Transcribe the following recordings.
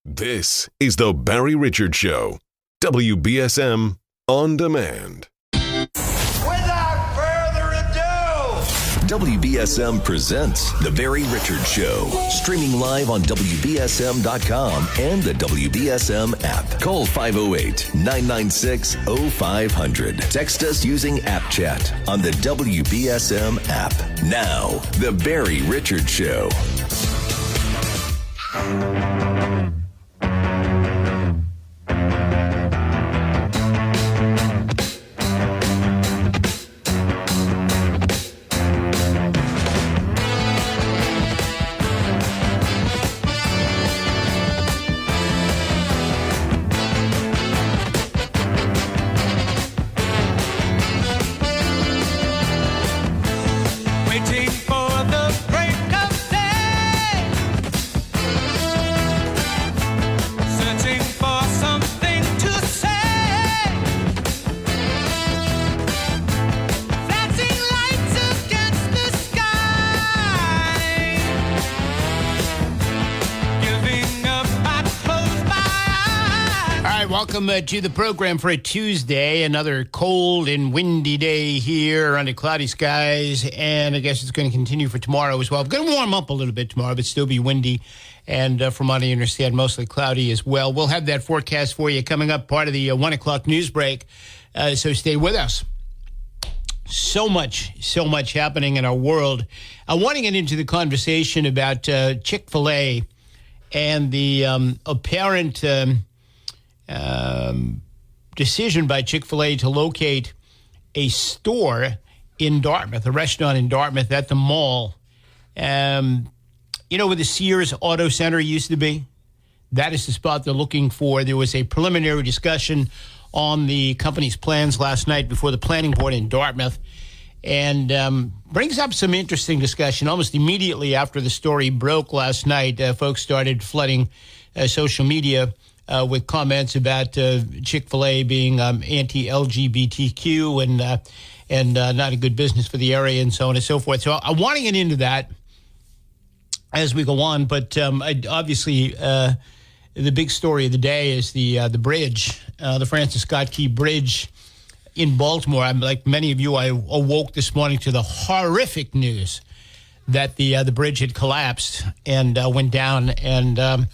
This is the Barry Richards Show. WBSM On Demand. Without further ado, WBSM presents The Barry Richards Show. Streaming live on WBSM.com and the WBSM app. Call 508-996-0500. Text us using App Chat on the WBSM app. Now, The Barry Richards Show. waiting for the break of day, searching for something to say, flashing lights against the sky, giving up, I close my eyes. All right, welcome to the program for a Tuesday. Another cold and windy day here under cloudy skies, and I guess it's going to continue for tomorrow as well. It's going to warm up a little bit tomorrow, but still be windy, and from what I understand, mostly cloudy as well. We'll have that forecast for you coming up, part of the 1 o'clock news break, so stay with us. So much happening in our world. I want to get into the conversation about Chick-fil-A and the apparent decision by Chick-fil-A to locate a store in Dartmouth, a restaurant in Dartmouth at the mall. You know where the Sears Auto Center used to be? That is the spot they're looking for. There was a preliminary discussion on the company's plans last night before the planning board in Dartmouth, and brings up some interesting discussion. Almost immediately after the story broke last night, folks started flooding social media with comments about Chick-fil-A being anti-LGBTQ and not a good business for the area and so on and so forth. So I want to get into that as we go on, but obviously the big story of the day is the bridge, the Francis Scott Key Bridge in Baltimore. I'm like many of you, I awoke this morning to the horrific news that the bridge had collapsed and went down. And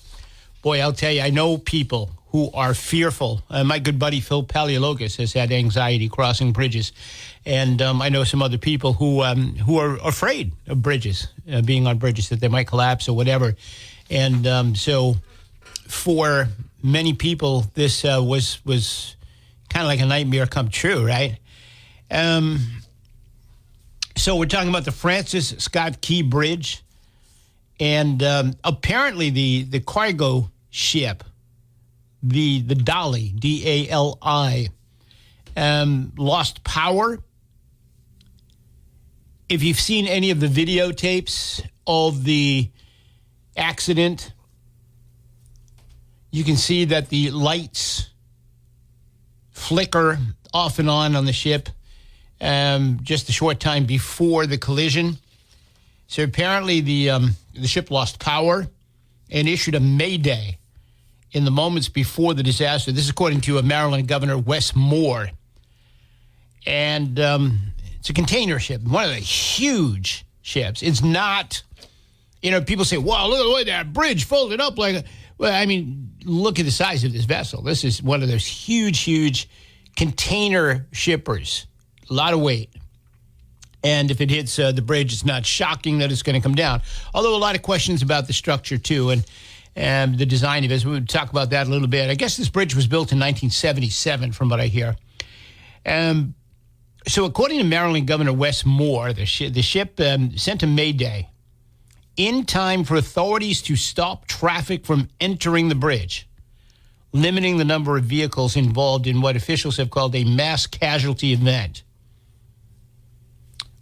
boy, I'll tell you, I know people who are fearful. My good buddy Phil Paleologos has had anxiety crossing bridges. And I know some other people who are afraid of bridges, being on bridges, that they might collapse or whatever. And so for many people, this was kind of like a nightmare come true, right? So we're talking about the Francis Scott Key Bridge. And apparently the cargo ship, the Dali, D-A-L-I, lost power. If you've seen any of the videotapes of the accident, you can see that the lights flicker off and on the ship just a short time before the collision. So apparently the ship lost power and issued a mayday in the moments before the disaster. This is according to Maryland Governor Wes Moore. And it's a container ship, one of the huge ships. It's not, people say, wow, look at the way that bridge folded up like, well, I mean, look at the size of this vessel. This is one of those huge container shippers, a lot of weight. And if it hits the bridge, it's not shocking that it's going to come down. Although a lot of questions about the structure, too, and the design of it. We'll talk about that a little bit. I guess this bridge was built in 1977, from what I hear. So according to Maryland Governor Wes Moore, the ship sent a mayday in time for authorities to stop traffic from entering the bridge, limiting the number of vehicles involved in what officials have called a mass casualty event.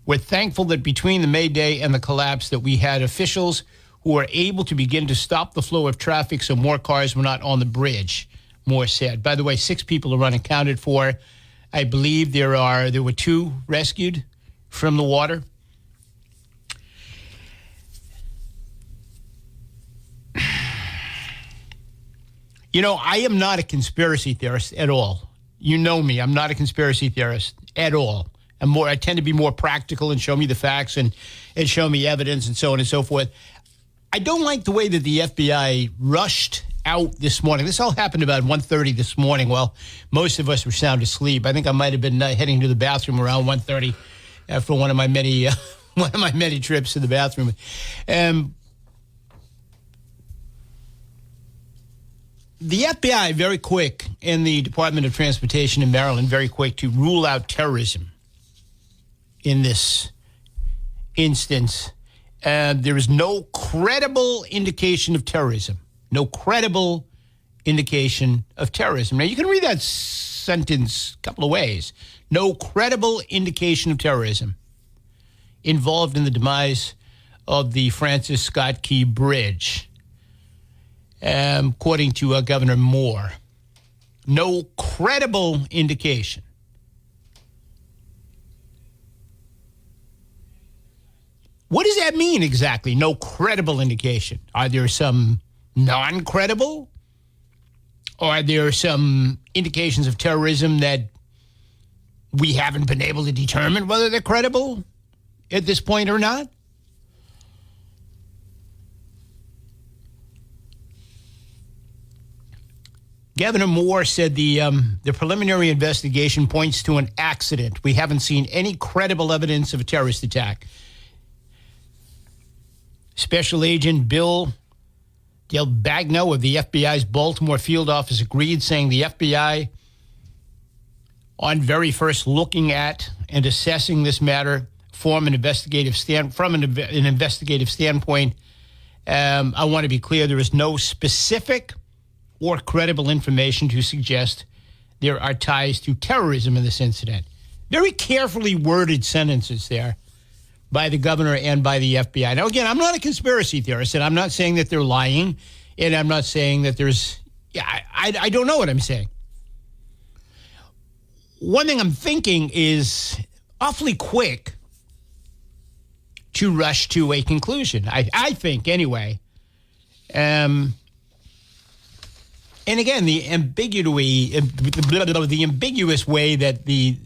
We're thankful that between the mayday and the collapse that we had officials who were able to begin to stop the flow of traffic so more cars were not on the bridge, Moore said. By the way, 6 people are unaccounted for. I believe there were 2 rescued from the water. You know, I am not a conspiracy theorist at all. You know me. I'm not a conspiracy theorist at all. I tend to be more practical and show me the facts and show me evidence and so on and so forth. I don't like the way that the FBI rushed out this morning. This all happened about 1:30 this morning. Well, most of us were sound asleep. I think I might have been heading to the bathroom around 1:30 after one of my many trips to the bathroom. The FBI, very quick, and the Department of Transportation in Maryland, very quick to rule out terrorism in this instance. There is no credible indication of terrorism. No credible indication of terrorism. Now, you can read that sentence a couple of ways. No credible indication of terrorism involved in the demise of the Francis Scott Key Bridge, according to Governor Moore. No credible indication. What does that mean exactly? No credible indication. Are there some non-credible? Or are there some indications of terrorism that we haven't been able to determine whether they're credible at this point or not? Governor Moore said the preliminary investigation points to an accident. We haven't seen any credible evidence of a terrorist attack. Special Agent Bill Del Bagno of the FBI's Baltimore field office agreed, saying the FBI, on very first looking at and assessing this matter from an investigative standpoint, I want to be clear, there is no specific or credible information to suggest there are ties to terrorism in this incident. Very carefully worded sentences there by the governor and by the FBI. Now, again, I'm not a conspiracy theorist, and I'm not saying that they're lying, and I'm not saying that I don't know what I'm saying. One thing I'm thinking is awfully quick to rush to a conclusion. I think, anyway. And again, the ambiguous way that the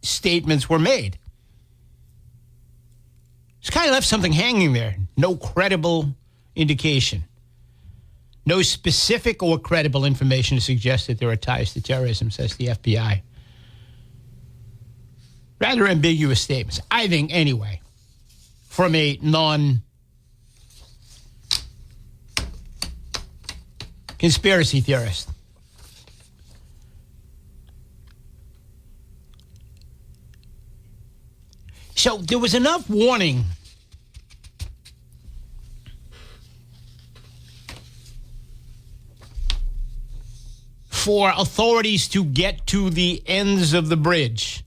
statements were made. It's kind of left something hanging there. No credible indication. No specific or credible information to suggest that there are ties to terrorism, says the FBI. Rather ambiguous statements, I think, anyway, from a non-conspiracy theorist. So there was enough warning for authorities to get to the ends of the bridge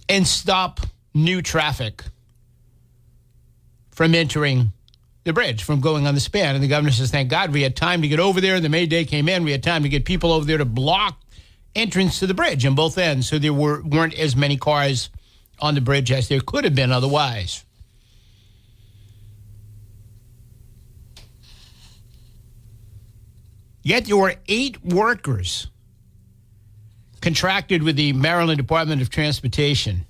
and stop new traffic from entering the bridge, from going on the span. And the governor says, thank God we had time to get over there. The May Day came in. We had time to get people over there to block entrance to the bridge on both ends, so there weren't as many cars on the bridge as there could have been otherwise. Yet there were 8 workers contracted with the Maryland Department of Transportation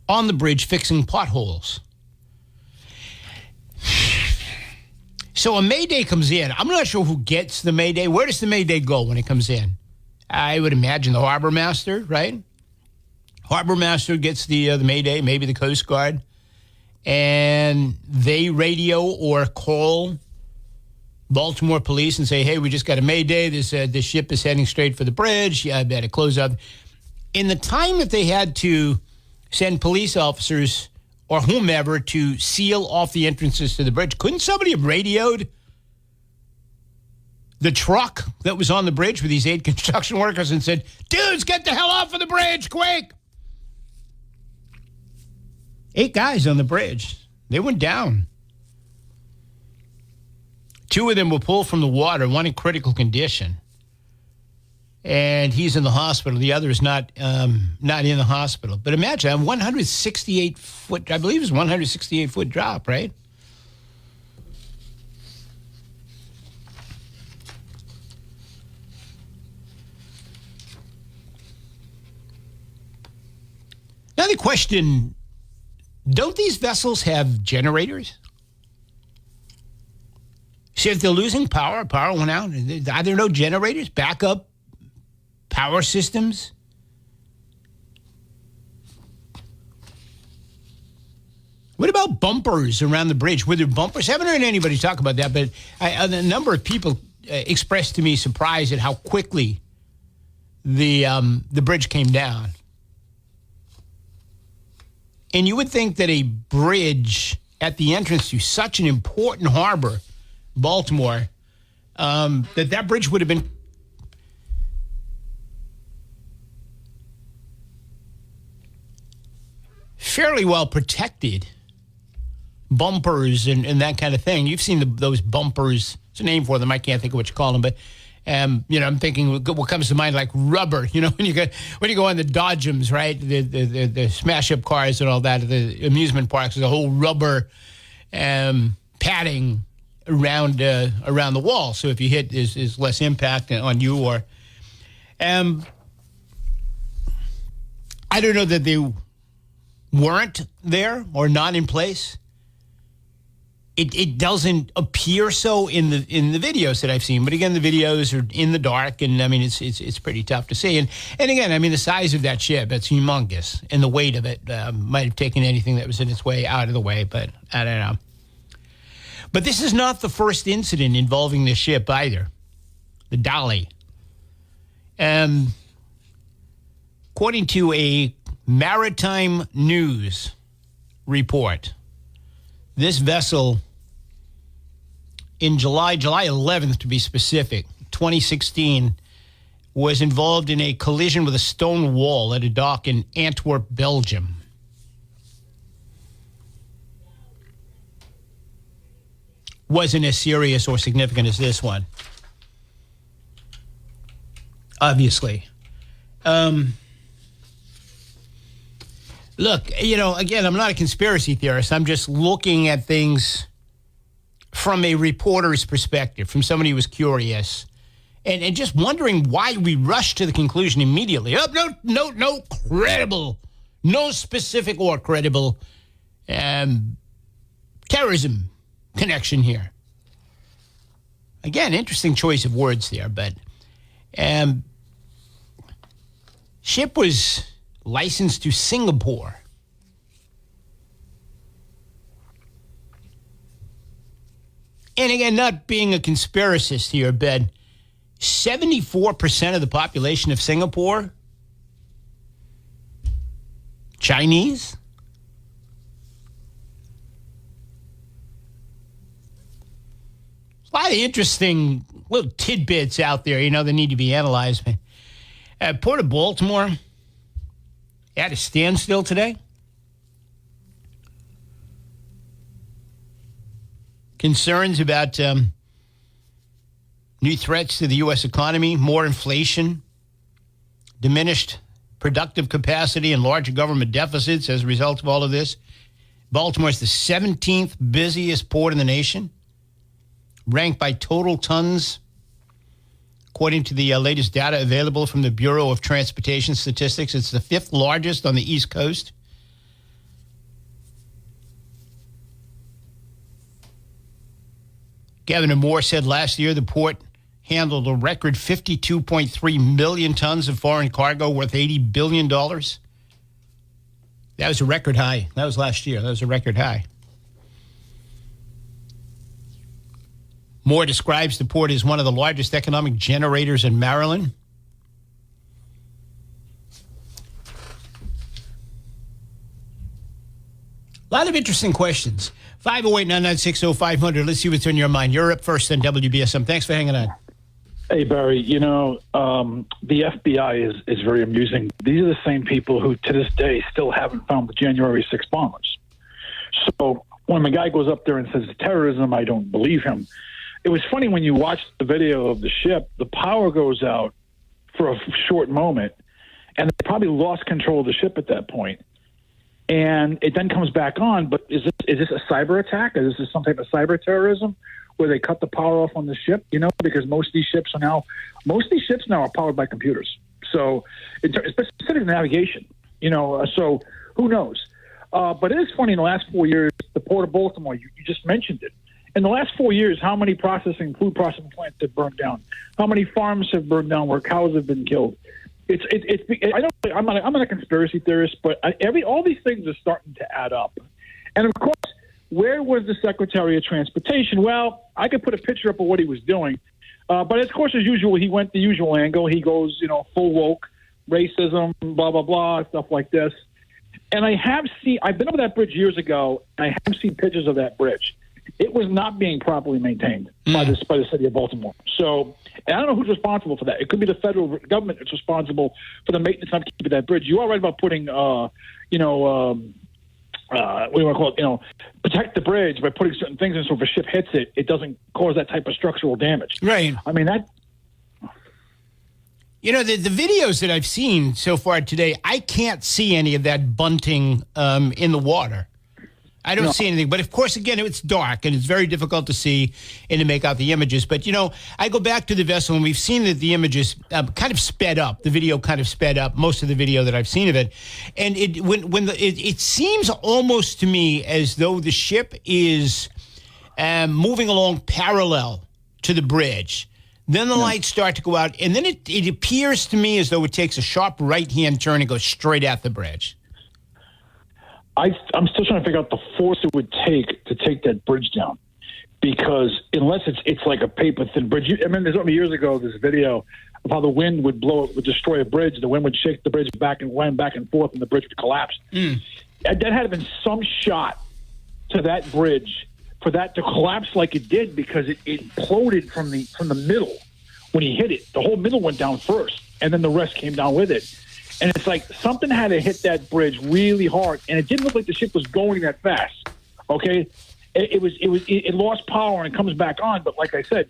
on the bridge fixing potholes. So a Mayday comes in. I'm not sure who gets the Mayday. Where does the Mayday go when it comes in? I would imagine the harbor master, right? Harbor master gets the Mayday, maybe the Coast Guard, and they radio or call Baltimore police and say, hey, we just got a Mayday. This ship is heading straight for the bridge. Yeah, I better close up. In the time that they had to send police officers or whomever to seal off the entrances to the bridge, couldn't somebody have radioed the truck that was on the bridge with these 8 construction workers and said, dudes, get the hell off of the bridge, quick? 8 guys on the bridge. They went down. 2 of them were pulled from the water, one in critical condition. And he's in the hospital. The other is not in the hospital. But imagine, a 168-foot, I believe it's 168-foot drop, right? Now the question, don't these vessels have generators? See, if they're losing power went out. Are there no generators, backup power systems? What about bumpers around the bridge? Were there bumpers? I haven't heard anybody talk about that, but a number of people expressed to me surprise at how quickly the bridge came down. And you would think that a bridge at the entrance to such an important harbor, Baltimore, that bridge would have been fairly well protected. Bumpers and that kind of thing. You've seen those bumpers. There's a name for them. I can't think of what you call them, but I'm thinking what comes to mind, like rubber. When you go on the Dodgems, right? The smash up cars and all that, the amusement parks, there's a whole rubber padding around the wall. So if you hit, is less impact on you. Or I don't know that they weren't there or not in place. It doesn't appear so in the videos that I've seen, but again, the videos are in the dark, and I mean it's pretty tough to see. And again, I mean the size of that ship, it's humongous, and the weight of it might have taken anything that was in its way out of the way, but I don't know. But this is not the first incident involving this ship either, the Dolly. According to a Maritime News report, this vessel, in July 11th to be specific, 2016, was involved in a collision with a stone wall at a dock in Antwerp, Belgium. Wasn't as serious or significant as this one, obviously. Look, again, I'm not a conspiracy theorist. I'm just looking at things from a reporter's perspective, from somebody who was curious, and just wondering why we rushed to the conclusion immediately. Oh, no credible, no specific or credible terrorism connection here. Again, interesting choice of words there, but ship was licensed to Singapore. And again, not being a conspiracist here, but 74% of the population of Singapore, Chinese. A lot of interesting little tidbits out there, that need to be analyzed. Port of Baltimore at a standstill today. Concerns about new threats to the U.S. economy, more inflation, diminished productive capacity, and larger government deficits as a result of all of this. Baltimore is the 17th busiest port in the nation, ranked by total tons, according to the latest data available from the Bureau of Transportation Statistics. It's the 5th largest on the East Coast. Governor Moore said last year the port handled a record 52.3 million tons of foreign cargo worth $80 billion. That was a record high. That was last year. That was a record high. Moore describes the port as one of the largest economic generators in Maryland. A lot of interesting questions. 508-996-0500. Let's see what's on your mind. You're up first on WBSM. Thanks for hanging on. Hey, Barry, the FBI is very amusing. These are the same people who, to this day, still haven't found the January 6 bombers. So when the guy goes up there and says it's terrorism, I don't believe him. It was funny when you watched the video of the ship, the power goes out for a short moment, and they probably lost control of the ship at that point. And it then comes back on, but is this a cyber attack? Is this some type of cyber terrorism where they cut the power off on the ship? Because most of these ships now are powered by computers. So it's specific navigation, so Who knows? But it is funny, in the last 4 years, the Port of Baltimore, you just mentioned it. In the last 4 years, how many food processing plants have burned down? How many farms have burned down where cows have been killed? I'm not a conspiracy theorist, but all these things are starting to add up. And of course, where was the Secretary of Transportation? Well, I could put a picture up of what he was doing, but of course, as usual, he went the usual angle. He goes, full woke, racism, blah blah blah, stuff like this. And I've been over that bridge years ago, and I have seen pictures of that bridge. It was not being properly maintained by the city of Baltimore. So, and I don't know who's responsible for that. It could be the federal government that's responsible for the maintenance and upkeep of that bridge. You are right about putting, what do you want to call it? Protect the bridge by putting certain things in so if a ship hits it, it doesn't cause that type of structural damage. Right. I mean, that. The videos that I've seen so far today, I can't see any of that bunting in the water. I don't see anything. But, of course, again, it's dark, and it's very difficult to see and to make out the images. But, I go back to the vessel, and we've seen that the images kind of sped up. The video kind of sped up, most of the video that I've seen of it. And it seems almost to me as though the ship is moving along parallel to the bridge. Then the lights start to go out, and then it appears to me as though it takes a sharp right-hand turn and goes straight at the bridge. I'm still trying to figure out the force it would take to take that bridge down, because unless it's like a paper-thin bridge. There's years ago this video of how the wind would destroy a bridge. The wind would shake the bridge back and forth, and the bridge would collapse. That had to have been some shot to that bridge for that to collapse like it did, because it imploded from the middle when he hit it. The whole middle went down first, and then the rest came down with it. And it's like something had to hit that bridge really hard, and it didn't look like the ship was going that fast. Okay, it lost power and it comes back on, but like I said,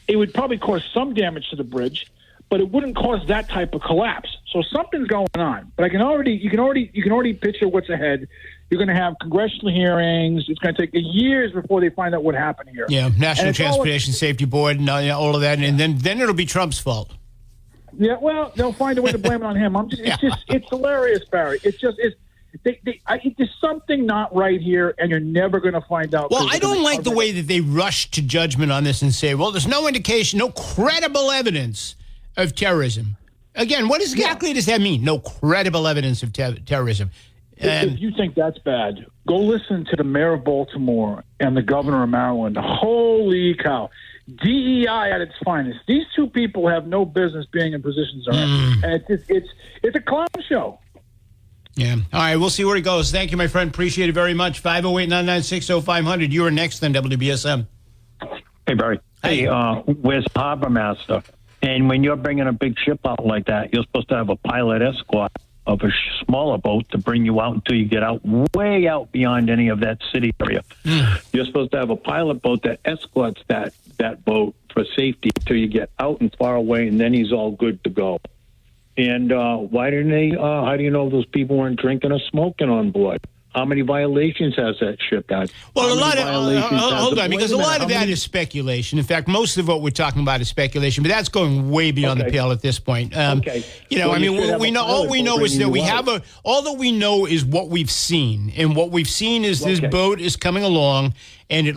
it would probably cause some damage to the bridge, but it wouldn't cause that type of collapse. So something's going on. But you can already picture what's ahead. You're going to have congressional hearings. It's going to take years before they find out what happened here. Yeah, National Transportation Safety Board and all of that, and then it'll be Trump's fault. Yeah, well, they'll find a way to blame it on him. It's hilarious, Barry. There's something not right here, and you're never going to find out. Well, I don't like the way that they rush to judgment on this and say, well, there's no indication, no credible evidence of terrorism. Again, what exactly does that mean? No credible evidence of terrorism. If you think that's bad, go listen to the mayor of Baltimore and the governor of Maryland. Holy cow. DEI at its finest. These two people have no business being in positions they're in. And it's a clown show. Yeah. All right, we'll see where it goes. Thank you, my friend. Appreciate it very much. 508-996-0500. You are next on WBSM. Hey, Barry. Hey, where's Harbor Master? And when you're bringing a big ship out like that, you're supposed to have a pilot escort of a smaller boat to bring you out until you get out, way out beyond any of that city area. You're supposed to have a pilot boat that escorts that boat for safety until you get out and far away, and then he's all good to go. And why didn't they? How do you know those people weren't drinking or smoking on board? How many violations has that ship had? Well, a lot of hold on, because a lot of that is speculation. In fact, most of what we're talking about is speculation, but that's going way beyond the pale at this point. Okay. We know all we know is that we have all that we know is what we've seen, and what we've seen is this boat is coming along, and it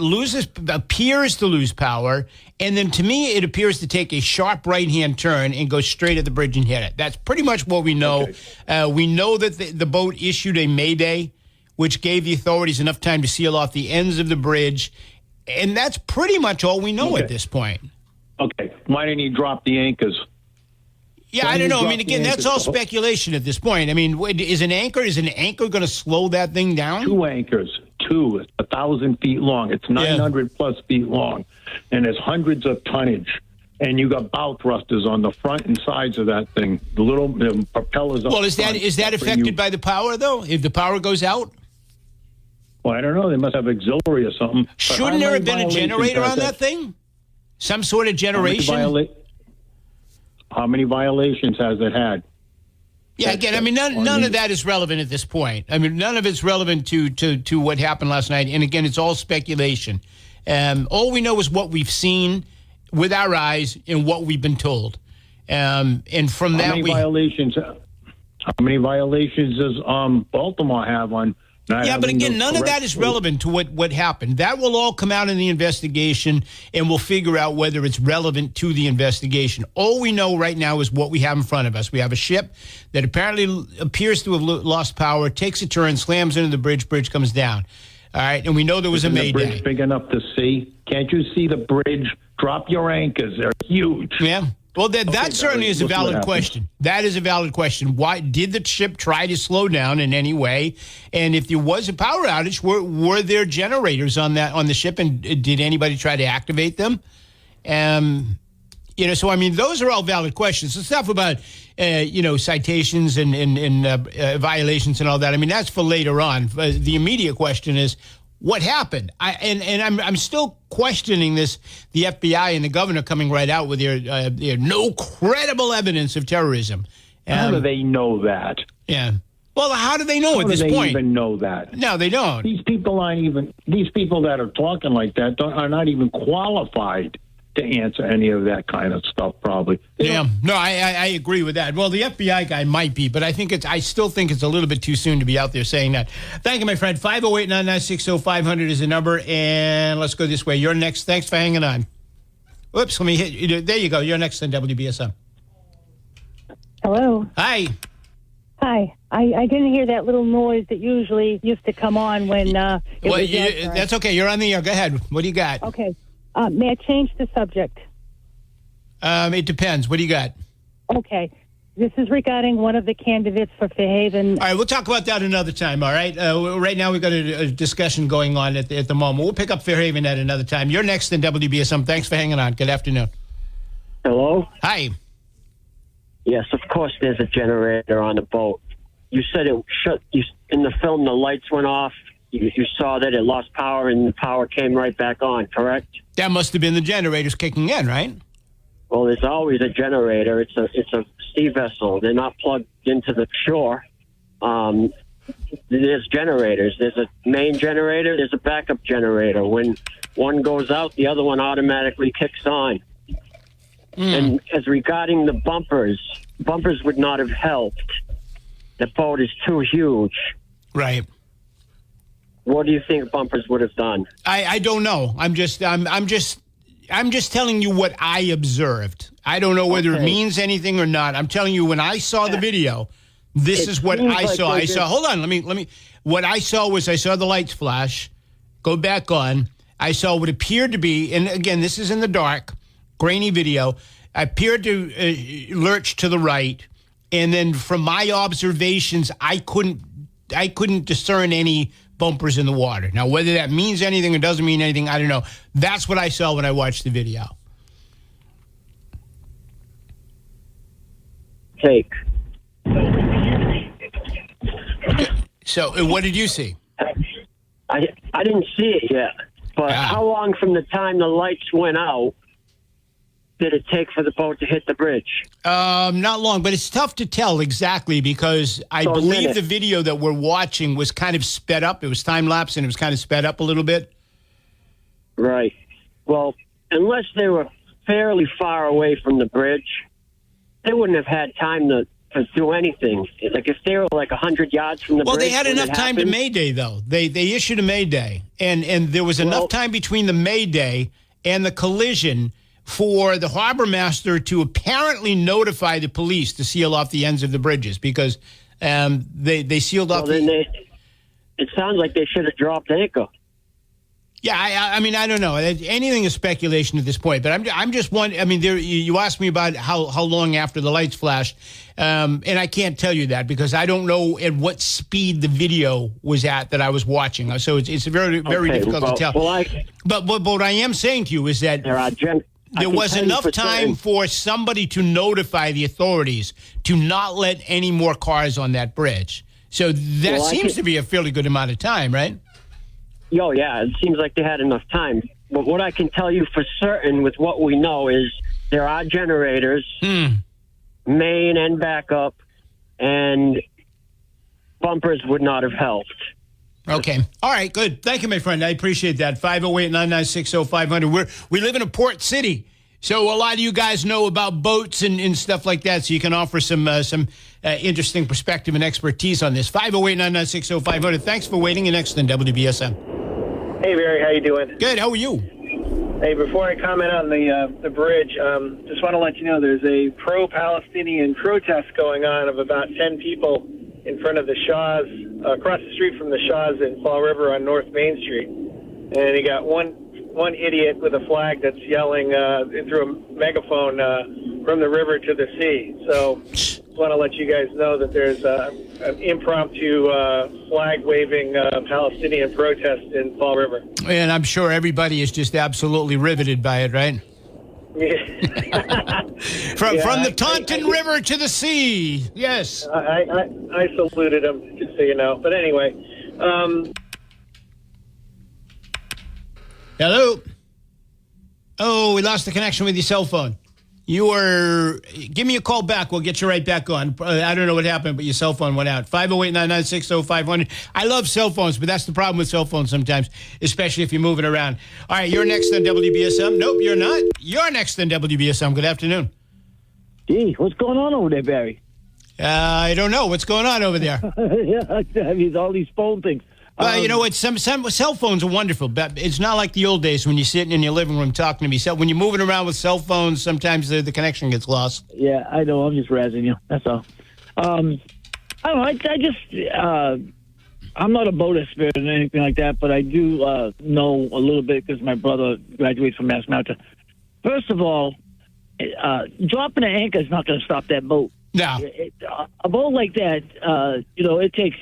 appears to lose power, and then to me it appears to take a sharp right-hand turn and go straight at the bridge and hit it. That's pretty much what we know. We know that the boat issued a mayday, which gave the authorities enough time to seal off the ends of the bridge. And that's pretty much all we know at this point. Okay. Why didn't he drop the anchors? Yeah, I don't know. I mean, again, that's all speculation at this point. I mean, is an anchor going to slow that thing down? 2 anchors. 2. It's 1,000 feet long. It's 900 plus feet long. And there's hundreds of tonnage. And you got bow thrusters on the front and sides of that thing. The propellers. Well, is that affected by the power, though? If the power goes out? Well, I don't know. They must have auxiliary or something. Shouldn't there have been a generator on that thing? Some sort of generation? How many violations has it had? Yeah, again, I mean, none of that is relevant at this point. I mean, none of it's relevant to what happened last night. And again, it's all speculation. All we know is what we've seen with our eyes and what we've been told. And from that, violations? How many violations does Baltimore have on not Yeah, but having again, the none of that correct is route? relevant to what happened. That will all come out in the investigation, and we'll figure out whether it's relevant to the investigation. All we know right now is what we have in front of us. We have a ship that apparently appears to have lost power, takes a turn, slams into the bridge comes down. All right, and we know there was a Isn't the mayday. bridge big enough to see? Can't you see the bridge? Drop your anchors. They're huge. Yeah. Well, that certainly Barry, is a look what valid happened. question. That is a valid question. Why did the ship try to slow down in any way? And if there was a power outage, were there generators on the ship, and did anybody try to activate them? So I mean, those are all valid questions. The stuff about citations and violations and all that. I mean, that's for later on. The immediate question is, what happened? I'm still questioning this. The FBI and the governor coming right out with their no credible evidence of terrorism. How do they know that? Yeah. Well, how do they know at How this do they point? even know that? No, they don't. These people that are talking like that are not even qualified to answer any of that kind of stuff, probably. Yeah, no, I agree with that. Well, the FBI guy might be, but I still think it's a little bit too soon to be out there saying that. Thank you, my friend. 508-996-0500 is the number, and let's go this way. You're next. Thanks for hanging on. Whoops, let me hit you. There you go. You're next on WBSM. Hello. Hi. Hi. I didn't hear that little noise that usually used to come on when it Well, was that, that's okay. You're on the air. Go ahead. What do you got? Okay. May I change the subject? It depends. What do you got? Okay. This is regarding one of the candidates for Fairhaven. All right, we'll talk about that another time, all right? Right now we've got a discussion going on at the moment. We'll pick up Fairhaven at another time. You're next in WBSM. Thanks for hanging on. Good afternoon. Hello? Hi. Yes, of course there's a generator on the boat. You said it shut. In the film, the lights went off. You saw that it lost power and the power came right back on, correct? That must have been the generators kicking in, right? Well, there's always a generator. It's a sea vessel. They're not plugged into the shore. There's generators. There's a main generator. There's a backup generator. When one goes out, the other one automatically kicks on. And as regarding the bumpers would not have helped. The boat is too huge. Right. What do you think bumpers would have done? I don't know. I'm just telling you what I observed. I don't know whether it Okay. means anything or not. I'm telling you when I saw the video, this It is what seems I like saw. they I saw. just- Hold on. Let me. What I saw was I saw the lights flash, go back on. I saw what appeared to be, and again, this is in the dark, grainy video. Appeared to lurch to the right, and then from my observations, I couldn't discern any bumpers in the water. Now, whether that means anything or doesn't mean anything, I don't know. That's what I saw when I watched the video. Take. So, what did you see? I didn't see it yet, but Ah. how long from the time the lights went out did it take for the boat to hit the bridge? Not long, but it's tough to tell exactly because I So a believe minute. the video that we're watching was kind of sped up. It was time lapse and it was kind of sped up a little bit. Right. Well, unless they were fairly far away from the bridge, they wouldn't have had time to do anything. Like if they were like 100 yards from the Well, bridge. they had when enough it time to happened- Mayday, though. They issued a Mayday, and there was enough Well- time between the Mayday and the collision for the harbor master to apparently notify the police to seal off the ends of the bridges because they sealed Well, off then the... it sounds like they should have dropped anchor. Yeah, I mean, I don't know. Anything is speculation at this point, but I'm just one. I mean, you asked me about how long after the lights flashed, and I can't tell you that because I don't know at what speed the video was at that I was watching. So it's very Okay, difficult well- to tell. well, but what I am saying to you is that There are there was enough time for somebody to notify the authorities to not let any more cars on that bridge. So that Well, I seems can- to be a fairly good amount of time, right? Oh, yeah, it seems like they had enough time. But what I can tell you for certain with what we know is there are generators, main and backup, and bumpers would not have helped. Okay. All right, good. Thank you, my friend. I appreciate that. 508-996-0500. We live in a port city, so a lot of you guys know about boats and stuff like that, so you can offer some interesting perspective and expertise on this. 508-996-0500. Thanks for waiting. You're next on WBSM. Hey, Barry, how you doing? Good. How are you? Hey, before I comment on the bridge, just want to let you know there's a pro-Palestinian protest going on of about 10 people in front of the Shaw's, across the street from the Shaw's in Fall River on North Main Street. And you got one idiot with a flag that's yelling through a megaphone from the river to the sea. So just want to let you guys know that there's an impromptu flag-waving Palestinian protest in Fall River. And I'm sure everybody is just absolutely riveted by it, right? From the Taunton River to the sea. Yes. I saluted him, just so you know. But anyway. Hello? Oh, we lost the connection with your cell phone. Give me a call back. We'll get you right back on. I don't know what happened, but your cell phone went out. 508-996-0500. I love cell phones, but that's the problem with cell phones sometimes, especially if you're moving around. All right, you're next on WBSM. Nope, you're not. You're next on WBSM. Good afternoon. Gee, what's going on over there, Barry? I don't know. What's going on over there? Yeah, I mean, all these phone things. Well, you know what? Some cell phones are wonderful, but it's not like the old days when you're sitting in your living room talking to me. So when you're moving around with cell phones, sometimes the connection gets lost. Yeah, I know. I'm just razzing you. That's all. I don't know. I just I'm not a boat expert or anything like that, but I do know a little bit because my brother graduated from Mass Mountain. First of all, dropping an anchor is not going to stop that boat. No. A boat like that, it takes.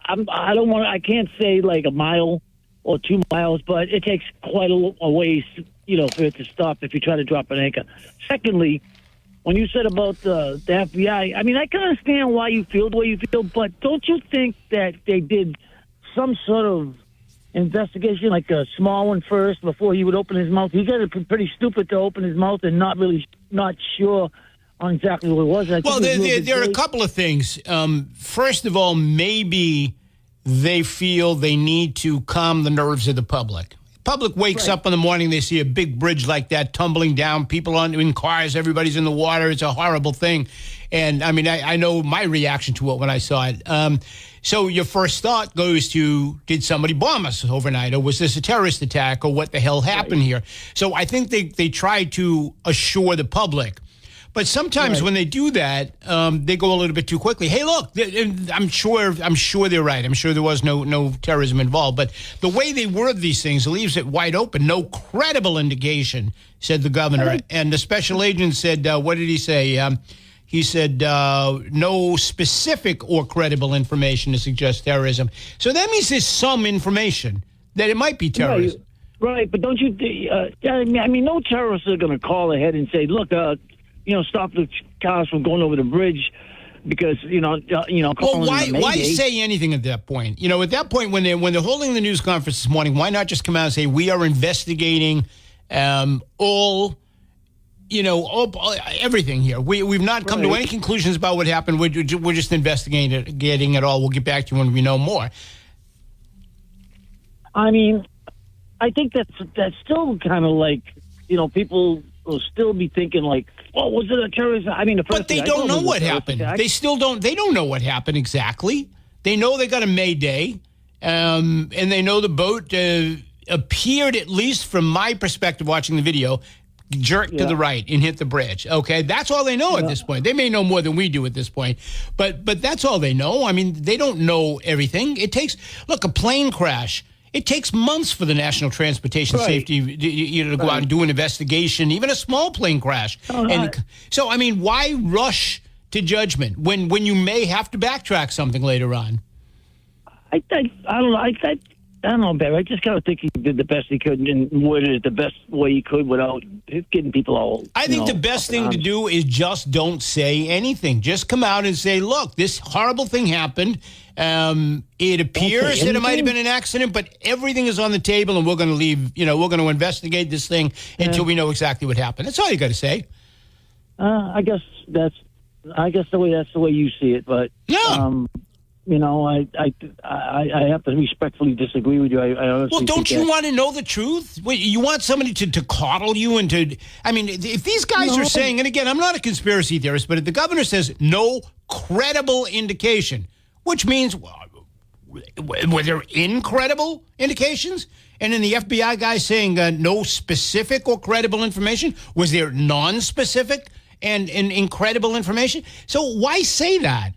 I can't say like a mile or 2 miles, but it takes quite a ways, for it to stop if you try to drop an anchor. Secondly, when you said about the FBI, I mean, I can understand why you feel the way you feel, but don't you think that they did some sort of investigation, like a small one first before he would open his mouth? He got to be pretty stupid to open his mouth and not sure on exactly what it was. Well, there are a couple of things. First of all, maybe they feel they need to calm the nerves of the public. Public wakes up in the morning, they see a big bridge like that tumbling down, people in cars, everybody's in the water. It's a horrible thing. And, I mean, I know my reaction to it when I saw it. So your first thought goes to, did somebody bomb us overnight? Or was this a terrorist attack? Or what the hell happened here? So I think they try to assure the public. But sometimes when they do that, they go a little bit too quickly. Hey, look, I'm sure they're right. I'm sure there was no terrorism involved. But the way they word these things leaves it wide open. No credible indication, said the governor. And the special agent said, what did he say? He said, no specific or credible information to suggest terrorism. So that means there's some information that it might be terrorism. Right, but don't you I mean, no terrorists are going to call ahead and say, look, stop the cars from going over the bridge because, Well, why say anything at that point? At that point, when they're holding the news conference this morning, why not just come out and say, we are investigating everything here. We've not come to any conclusions about what happened. We're just investigating it all. We'll get back to you when we know more. I mean, I think that's still kind of like, people will still be thinking like, oh, was it a terrorist? I mean, but they don't know what happened. They still don't. They don't know what happened exactly. They know they got a Mayday, and they know the boat appeared, at least from my perspective, watching the video, jerked to the right and hit the bridge. Okay, that's all they know at this point. They may know more than we do at this point, but that's all they know. I mean, they don't know everything. It takes a plane crash. It takes months for the National Transportation Safety to go out and do an investigation, even a small plane crash. So, I mean, why rush to judgment when you may have to backtrack something later on? I don't know. I don't know, Barry. I just kind of think he did the best he could and worded it the best way he could without getting people all. I think the best thing to do is just don't say anything. Just come out and say, look, this horrible thing happened. It appears that it might have been an accident, but everything is on the table, and we're going to leave. We're going to investigate this thing until we know exactly what happened. That's all you got to say. I guess that's the way you see it, but I have to respectfully disagree with you. I honestly. Well, don't you want to know the truth? Wait, you want somebody to coddle you and to? I mean, if these guys are saying, and again, I'm not a conspiracy theorist, but if the governor says no credible indication, which means, were there incredible indications? And then the FBI guy saying no specific or credible information? Was there non-specific and incredible information? So why say that?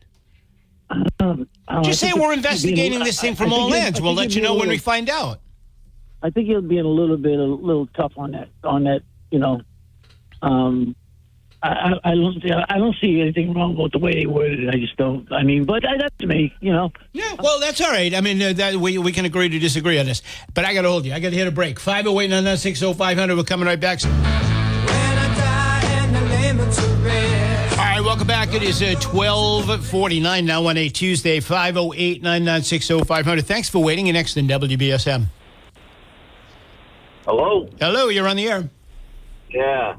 Just say we're investigating this thing from all ends. We'll let you know when we find out. I think you're being a little tough on that. You know, I don't see anything wrong with the way they worded it. I just don't. I mean, but that's me. You know. Yeah. Well, that's all right. I mean, we can agree to disagree on this. But I got to hold you. I got to hit a break. 508-996-0500. We're coming right back. All right, welcome back. It is 12:49 now on a Tuesday. 508-996-0500. Thanks for waiting. You're next in WBSM. Hello? Hello, you're on the air. Yeah.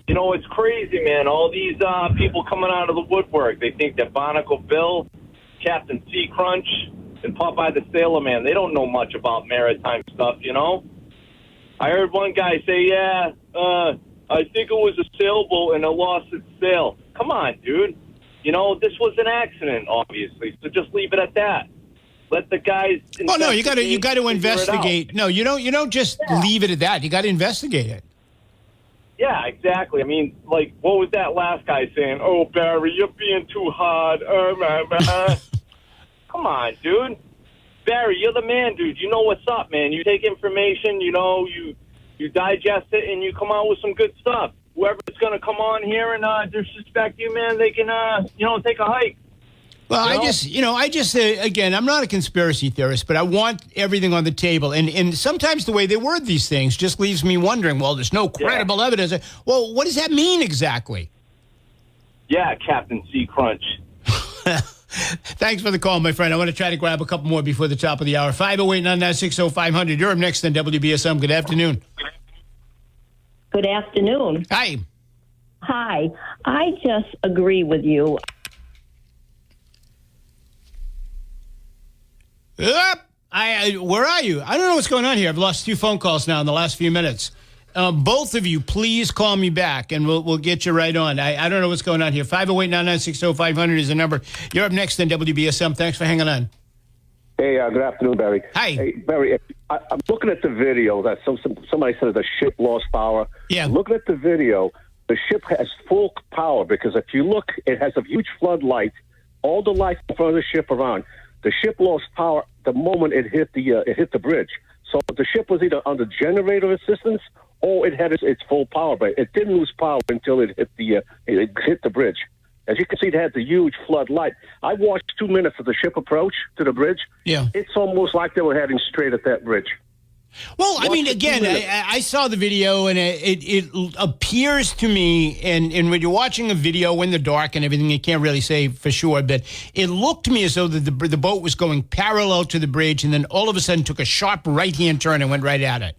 You know, it's crazy, man. All these people coming out of the woodwork, they think that Barnacle Bill, Captain Sea Crunch, and Popeye the Sailor Man, they don't know much about maritime stuff, you know? I heard one guy say, I think it was a sailboat and it lost its sail. Come on, dude. You know, this was an accident, obviously, so just leave it at that. Let the guys. Oh no, you got to investigate. No, you don't just leave it at that. You got to investigate it. Yeah, exactly. I mean, like, what was that last guy saying? Oh, Barry, you're being too hard. Come on, dude. Barry, you're the man, dude. You know what's up, man. You take information, you know, you digest it, and you come out with some good stuff. Whoever's going to come on here and disrespect you, man, they can, take a hike. Well, I just again, I'm not a conspiracy theorist, but I want everything on the table. And sometimes the way they word these things just leaves me wondering, well, there's no credible evidence. Well, what does that mean exactly? Yeah, Captain Sea Crunch. Thanks for the call, my friend. I want to try to grab a couple more before the top of the hour. 508-996-0500. You're up next on WBSM. Good afternoon. Good afternoon. Hi. Hi. I just agree with you. Where are you? I don't know what's going on here. I've lost 2 phone calls now in the last few minutes. Both of you, please call me back, and we'll get you right on. I don't know what's going on here. 508-996-0500 is the number. You're up next on WBSM. Thanks for hanging on. Hey, good afternoon, Barry. Hi. Hey, Barry, I'm looking at the video that somebody said the ship lost power. Yeah. Looking at the video, the ship has full power because if you look, it has a huge floodlight, all the lights in front of the ship around. The ship lost power the moment it hit the bridge. So the ship was either under generator assistance or it had its full power, but it didn't lose power until it hit the bridge. As you can see, it had the huge floodlight. I watched 2 minutes of the ship approach to the bridge. Yeah, it's almost like they were heading straight at that bridge. Well, I mean, again, I saw the video, and it appears to me, and when you're watching a video in the dark and everything, you can't really say for sure, but it looked to me as though the boat was going parallel to the bridge, and then all of a sudden took a sharp right-hand turn and went right at it.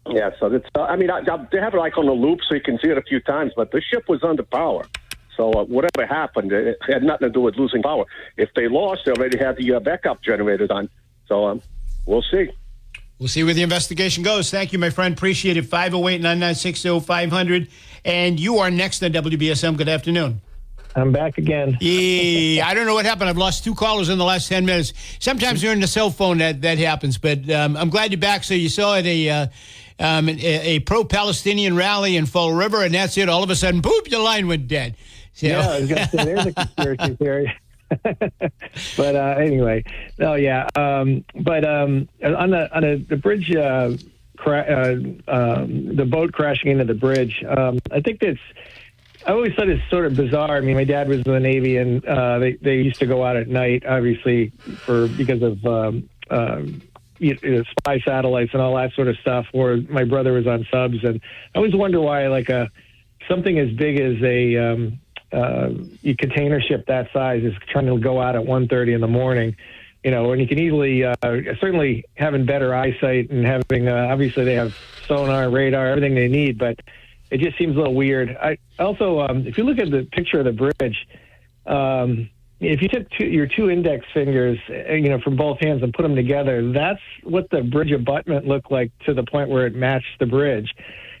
Yeah, so it's, they have it like on the loop so you can see it a few times, but the ship was under power. So whatever happened, it had nothing to do with losing power. If they lost, they already had the backup generators on. So we'll see. We'll see where the investigation goes. Thank you, my friend. Appreciate it. 508-996-0500. And you are next on WBSM. Good afternoon. I'm back again. Yeah, I don't know what happened. I've lost 2 callers in the last 10 minutes. Sometimes during the cell phone that happens. But I'm glad you're back. So you saw at a pro-Palestinian rally in Fall River, and that's it. All of a sudden, boop, your line went dead. So. Yeah, I was going to say, there's a conspiracy theory. But anyway, no, yeah. But on the bridge, the boat crashing into the bridge, I think that's. I always thought it's sort of bizarre. I mean, my dad was in the Navy, and they used to go out at night, obviously, because of spy satellites and all that sort of stuff. Or my brother was on subs, and I always wonder why, like something as big as a container ship that size is trying to go out at 1:30 in the morning. You know, and you can easily, certainly having better eyesight and having, obviously they have sonar, radar, everything they need, but it just seems a little weird. I also, if you look at the picture of the bridge, if you took your 2 index fingers, from both hands and put them together, that's what the bridge abutment looked like to the point where it matched the bridge.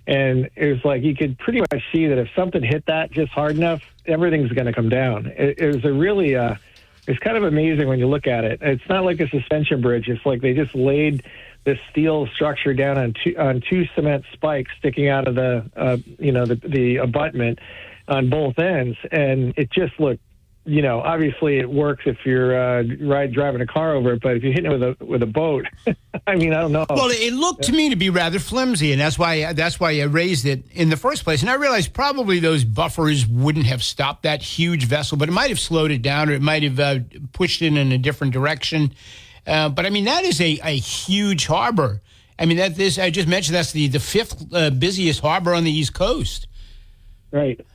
And it was like you could pretty much see that if something hit that just hard enough, everything's going to come down. It was a really, it's kind of amazing when you look at it. It's not like a suspension bridge. It's like they just laid this steel structure down on two cement spikes sticking out of the abutment on both ends, and it just looked. Obviously it works if you're driving a car over it, but if you're hitting it with a boat, I mean, I don't know. Well, it looked to me to be rather flimsy, and that's why I raised it in the first place. And I realized probably those buffers wouldn't have stopped that huge vessel, but it might have slowed it down, or it might have pushed it in a different direction. But I mean, that is a huge harbor. I mean, I just mentioned that's the fifth busiest harbor on the East Coast. Right.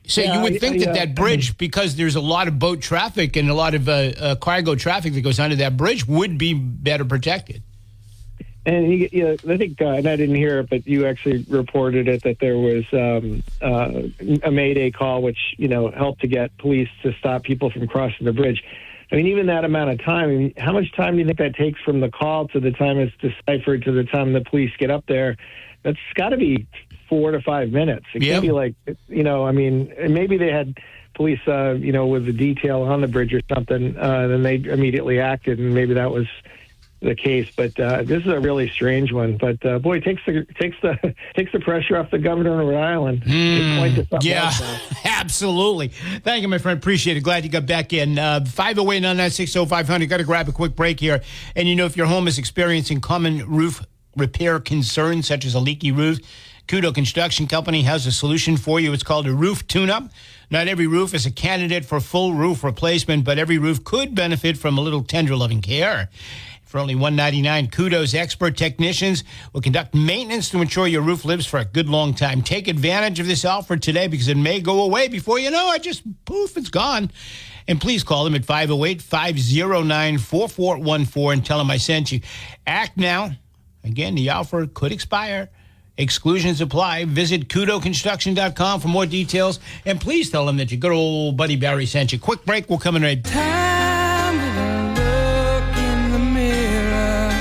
So you would think that bridge, because there's a lot of boat traffic and a lot of cargo traffic that goes under that bridge, would be better protected. And I think, and I didn't hear it, but you actually reported it, that there was a Mayday call, which helped to get police to stop people from crossing the bridge. I mean, even that amount of time. I mean, how much time do you think that takes from the call to the time it's deciphered to the time the police get up there? That's got to be 4 to 5 minutes. It can't be like, I mean, maybe they had police, with the detail on the bridge or something, then they immediately acted, and maybe that was the case. But this is a really strange one. But boy, it takes the pressure off the governor of Rhode Island. Yeah, absolutely. Thank you, my friend. Appreciate it. Glad you got back in. 508-996-0500. Got to grab a quick break here. And if your home is experiencing common roof repair concerns such as a leaky roof, Kudo Construction Company has a solution for you. It's called a roof tune-up. Not every roof is a candidate for full roof replacement, but every roof could benefit from a little tender loving care. For only $199, Kudo's expert technicians will conduct maintenance to ensure your roof lives for a good long time. Take advantage of this offer today, because it may go away before you know it. Just poof, it's gone. And please call them at 508-509-4414 and tell them I sent you. Act now. Again, the offer could expire. Exclusions apply. Visit KudoConstruction.com for more details. And please tell them that your good old buddy Barry sent you. Quick break. We're coming right back. Time that I look in the mirror,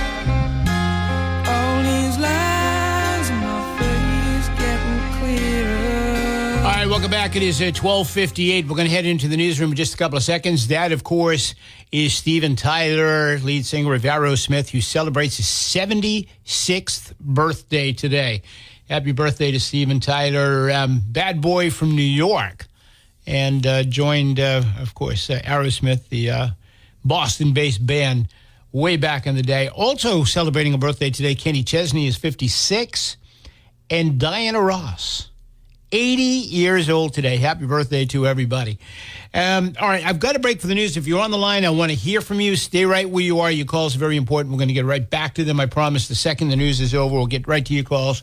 all these lines in my face getting clearer. All right, welcome back. It is 12:58. We're going to head into the newsroom in just a couple of seconds. That, of course, is Steven Tyler, lead singer of Aerosmith, who celebrates his 76th birthday today. Happy birthday to Steven Tyler, bad boy from New York, and joined, of course, Aerosmith, the Boston-based band, way back in the day. Also celebrating a birthday today, Kenny Chesney is 56, and Diana Ross, 80 years old today. Happy birthday to everybody. All right, I've got a break for the news. If you're on the line, I want to hear from you. Stay right where you are. Your calls are very important. We're going to get right back to them. I promise the second the news is over, we'll get right to your calls.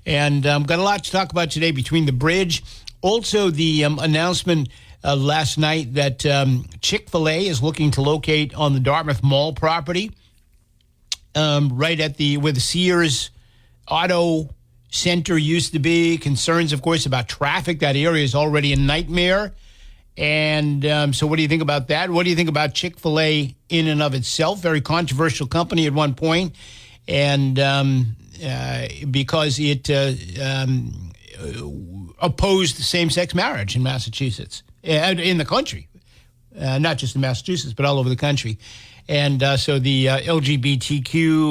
And got a lot to talk about today between the bridge. Also, the announcement last night that Chick-fil-A is looking to locate on the Dartmouth Mall property, right at where the Sears Auto Center used to be. Concerns, of course, about traffic. That area is already a nightmare. And so what do you think about that? What do you think about Chick-fil-A in and of itself? Very controversial company at one point. And because it opposed same-sex marriage in Massachusetts, in the country. Not just in Massachusetts, but all over the country. And so the LGBTQ